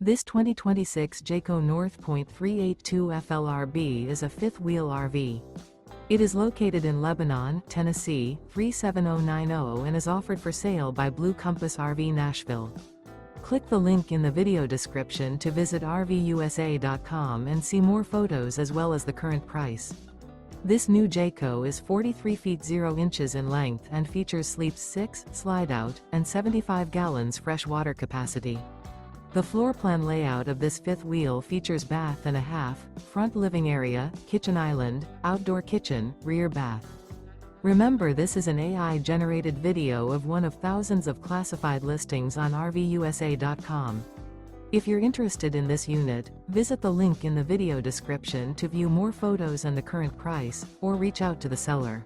This 2026 Jayco North Point 382 FLRB is a fifth-wheel RV. It is located in Lebanon, Tennessee, 37090 and is offered for sale by Blue Compass RV Nashville. Click the link in the video description to visit RVUSA.com and see more photos as well as the current price. This new Jayco is 43 feet 0 inches in length and features sleeps 6, slide-out, and 75 gallons fresh water capacity. The floor plan layout of this fifth wheel features bath and a half, front living area, kitchen island, outdoor kitchen, rear bath. Remember, this is an AI-generated video of one of thousands of classified listings on RVUSA.com. If you're interested in this unit, visit the link in the video description to view more photos and the current price, or reach out to the seller.